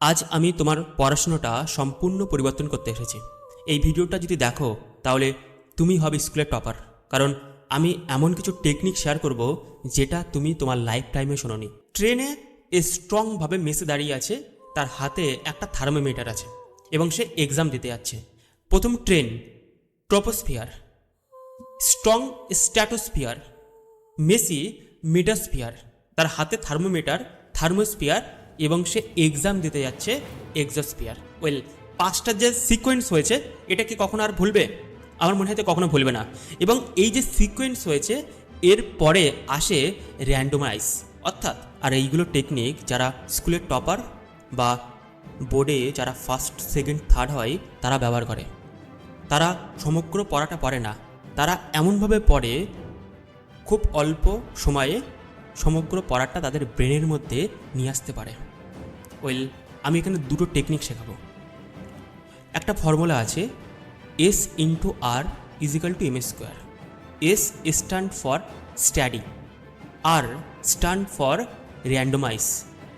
আজ আমি তোমার পড়াশোনাটা সম্পূর্ণ পরিবর্তন করতে এসেছি। এই ভিডিওটা যদি দেখো তাহলে তুমি হবে স্কুলের টপার, কারণ আমি এমন কিছু টেকনিক শেয়ার করব যেটা তুমি তোমার লাইফ টাইমে শোনোনি। ট্রেনে স্ট্রংভাবে মেসে দাঁড়িয়ে আছে, তার হাতে একটা থার্মোমিটার আছে এবং সে এক্সাম দিতে যাচ্ছে। প্রথম train troposphere, strong stratosphere, Messi mesosphere, তার হাতে থার্মোমিটার থার্মোস্ফিয়ার এবং সে এক্সাম দিতে যাচ্ছে এক্সোস্ফিয়ার। ওয়েল, পাঁচটা যে সিকোয়েন্স হয়েছে এটা কি কখনো আর ভুলবে? আমার মনে হয় তো কখনো ভুলবে না। এবং এই যে সিকোয়েন্স হয়েছে এর পরে আসে র্যান্ডোমাইজ, অর্থাৎ আর এইগুলো টেকনিক যারা স্কুলের টপার বা বোর্ডে যারা ফার্স্ট সেকেন্ড থার্ড হয় তারা ব্যবহার করে। তারা সমগ্র পড়াটা পড়ে না, তারা এমনভাবে পড়ে খুব অল্প সময়ে সমগ্র পড়াটা তাদের ব্রেনের মধ্যে নিয়ে আসতে পারে। ওয়েল, আমি এখানে দুটো টেকনিক শেখাবো। একটা ফর্মুলা আছে, S into R equal to M square. S stand for study, R stand for randomize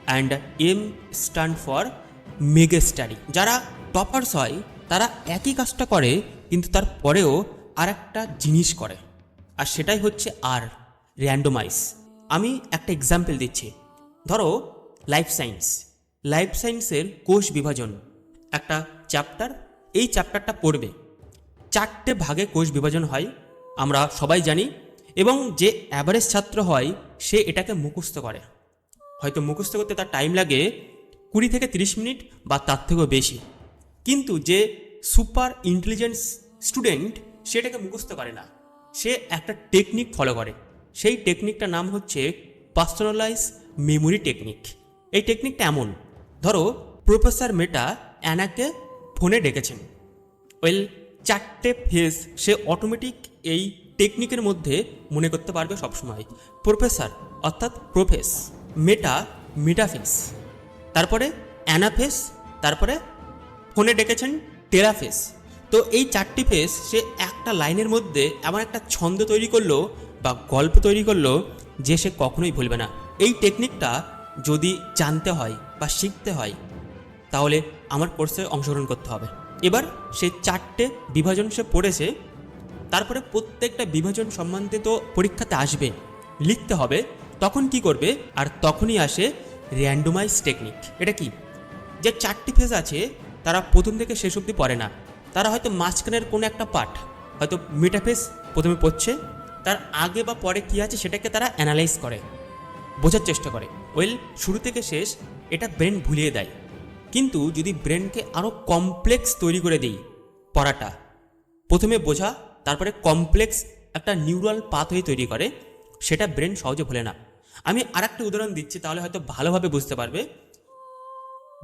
and M stand for mega study. যারা টপার্স হয় তারা একই কাজটা করে, কিন্তু তারপরেও আর একটা জিনিস করে, আর সেটাই হচ্ছে আর র্যান্ডোমাইজ। আমি একটা এক্সাম্পল দিচ্ছি। ধরো লাইফ সায়েন্স, লাইফ সায়েন্সের কোষ বিভাজন একটা চ্যাপ্টার। এই চ্যাপ্টারটা পড়বে, 4টে ভাগে কোষ বিভাজন হয়, আমরা সবাই জানি। এবং যে অ্যাভারেজ ছাত্র হয় সে এটাকে মুখস্থ করে। হয়তো মুখস্থ করতে তার টাইম লাগে 20 থেকে 30 মিনিট বা তার থেকেও বেশি। কিন্তু যে সুপার ইন্টেলিজেন্স স্টুডেন্ট সেটাকে মুখস্থ করে না, সে একটা টেকনিক ফলো করে। সেই টেকনিকটার নাম হচ্ছে পার্সোনালাইজ মেমোরি টেকনিক। এই টেকনিকটা এমন, ধরো প্রফেসর মেটা অ্যানাকে ফোনে ডেকেছেন। ওয়েল, 4টে ফেজ সে অটোমেটিক এই টেকনিকের মধ্যে মনে করতে পারবে সবসময়। প্রফেসর অর্থাৎ প্রফেস, মেটা মেটাফেস, তারপরে অ্যানাফেস, তারপরে ফোনে ডেকেছেন টেরাফেস। তো এই 4টি ফেস সে একটা লাইনের মধ্যে এমন একটা ছন্দ তৈরি করলো বা গল্প তৈরি করলো যে সে কখনোই ভুলবে না। এই টেকনিকটা যদি জানতে হয় বা শিখতে হয় তাহলে আমার কোর্সে অংশগ্রহণ করতে হবে। এবার সে 4টে বিভাজন সে পড়েছে, তারপরে প্রত্যেকটা বিভাজন সম্বন্ধে তো পরীক্ষাতে আসবে, লিখতে হবে। তখন কি করবে? আর তখনই আসে র্যান্ডোমাইজ টেকনিক। এটা কি? যে 4টি ফেজ আছে তারা প্রথম থেকে শেষ অবধি পড়ে না, তারা হয়তো মাঝখানের কোনো একটা পার্ট, হয়তো মেটাফেজ প্রথমে পড়ছে, তার আগে বা পরে কী আছে সেটাকে তারা অ্যানালাইজ করে, বোঝার চেষ্টা করে। ওয়েল, শুরু থেকে শেষ এটা ব্রেন ভুলিয়ে দেয়। কিন্তু যদি ব্রেনকে আরও কমপ্লেক্স তৈরি করে দিই পড়াটা, প্রথমে বোঝা তারপরে কমপ্লেক্স একটা নিউরাল পাথওয়ে তৈরি করে, সেটা ব্রেন সহজে ভোলে না। আমি আরেকটা উদাহরণ দিচ্ছি, তাহলে হয়তো ভালোভাবে বুঝতে পারবে।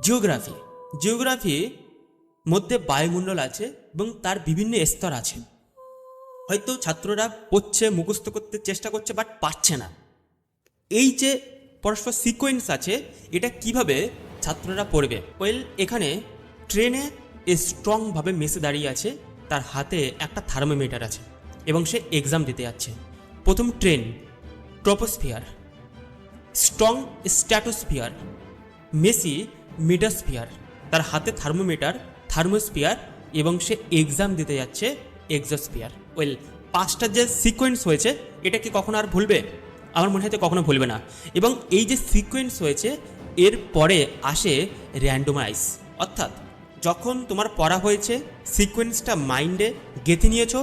জিওগ্রাফি, জিওগ্রাফি মধ্যে বায়ুমণ্ডল আছে এবং তার বিভিন্ন স্তর আছে। হয়তো ছাত্ররা পড়ছে, মুখস্থ করতে চেষ্টা করছে, বাট পারছে না। এই যে পরস্পর সিকোয়েন্স আছে, এটা কিভাবে ছাত্ররা পড়বে? ওয়েল, এখানে ট্রেনে স্ট্রংভাবে মেসে দাঁড়িয়ে আছে, তার হাতে একটা থার্মোমিটার আছে এবং সে এক্সাম দিতে যাচ্ছে। প্রথম train troposphere, strong stratosphere, Messi mesosphere, তার হাতে থার্মোমিটার থার্মোস্ফিয়ার এবং সে এক্সাম দিতে যাচ্ছে এক্সোস্ফিয়ার। ওয়েল, পাঁচটা যে সিকোয়েন্স হয়েছে এটা কি কখনো আর ভুলবে? আমার মনে হয় তো কখনো ভুলবে না। এবং এই যে সিকোয়েন্স হয়েছে এর পরে আসে র্যান্ডোমাইজ, অর্থাৎ যখন তোমার পড়া হয়েছে, সিকোয়েন্সটা মাইন্ডে গেঁথে নিয়েছো,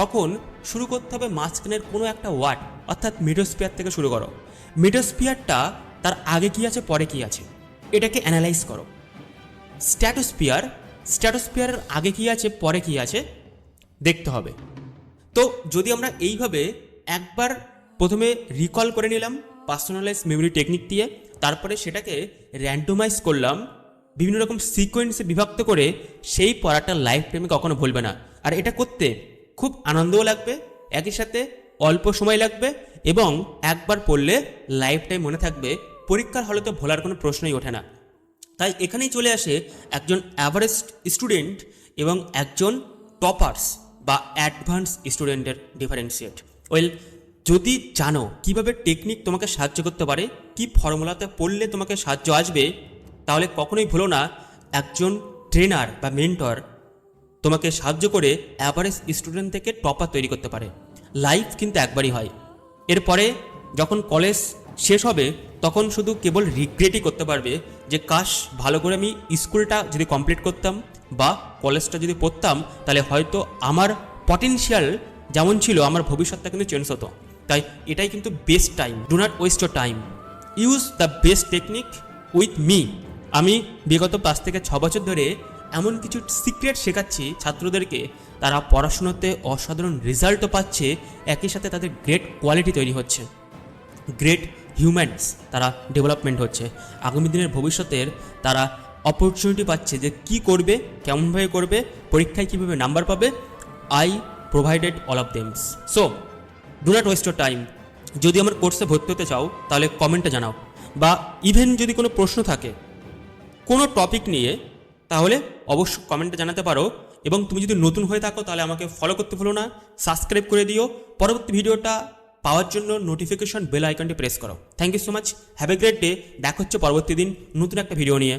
তখন শুরু করতে হবে মাঝখানের কোনো একটা ওয়ার্ড, অর্থাৎ মিডোস্ফিয়ার থেকে শুরু করো। মিডোস্ফিয়ারটা তার আগে কী আছে পরে কী আছে এটাকে অ্যানালাইজ করো। স্ট্র্যাটোস্ফিয়ার, স্ট্র্যাটোস্ফিয়ারের আগে কী আছে পরে কী আছে দেখতে হবে। তো যদি আমরা এইভাবে একবার প্রথমে রিকল করে নিলাম পার্সোনালাইজ মেমোরি টেকনিক দিয়ে, তারপরে সেটাকে র্যান্ডোমাইজ করলাম বিভিন্ন রকম সিকোয়েন্সে বিভক্ত করে, সেই পড়াটা লাইফ টাইমে কখনো ভুলবে না। আর এটা করতে খুব আনন্দও লাগবে, একই সাথে অল্প সময় লাগবে, এবং একবার পড়লে লাইফ টাইম মনে থাকবে। পরীক্ষার হলে তো ভোলার কোনো প্রশ্নই ওঠে না। তাই এখানেই চলে আসে একজন অ্যাভারেজ স্টুডেন্ট এবং একজন টপার্স বা অ্যাডভান্স স্টুডেন্টের ডিফারেন্সিয়েট। ওয়েল, যদি জানো কিভাবে টেকনিক তোমাকে সাহায্য করতে পারে, কি ফর্মুলাতে পড়লে তোমাকে সাহায্য আসবে, তাহলে কখনোই ভুলো না একজন ট্রেনার বা মেন্টর তোমাকে সাহায্য করে অ্যাভারেজ স্টুডেন্ট থেকে টপার তৈরি করতে পারে। লাইফ কিন্তু একবারই হয়। এরপরে যখন কলেজ শেষ হবে তখন শুধু কেবল রিগ্রেটই করতে পারবে যে কাশ ভালো করে আমি স্কুলটা যদি কমপ্লিট করতাম বা কলেজটা যদি পড়তাম, তাহলে হয়তো আমার পটেনশিয়াল যেমন ছিল আমার ভবিষ্যৎটা কিন্তু চেঞ্জ হতো। তাই এটাই কিন্তু best time. Do not waste your time, use the best technique with me. আমি বিগত 5 থেকে 6 বছর ধরে এমন কিছু সিক্রেট শেখাচ্ছি ছাত্রদেরকে, তারা পড়াশোনাতে অসাধারণ রেজাল্টও পাচ্ছে, একই সাথে তাদের গ্রেট কোয়ালিটি তৈরি হচ্ছে, গ্রেট হিউম্যানস তারা ডেভেলপমেন্ট হচ্ছে। আগামী দিনের ভবিষ্যতের তারা অপরচুনিটি পাচ্ছে যে কি করবে, কেমনভাবে করবে, পরীক্ষায় কীভাবে নাম্বার পাবে। I provided all of them. So do not waste your time. যদি আমার কোর্সে ভর্তি হতে চাও তাহলে কমেন্টে জানাও, বা ইভেন যদি কোনো প্রশ্ন থাকে কোনো টপিক নিয়ে তাহলে অবশ্যই কমেন্টে জানাতে পারো। এবং তুমি যদি নতুন হয়ে থাকো তাহলে আমাকে ফলো করতে ভুলো না, সাবস্ক্রাইব করে দিও। পরবর্তী ভিডিওটা পাওয়ার জন্য নোটিফিকেশন বেল আইকনটি প্রেস করো। Thank you so much, have a great day. দেখা হচ্ছে পরবর্তী দিন নতুন একটা ভিডিও নিয়ে।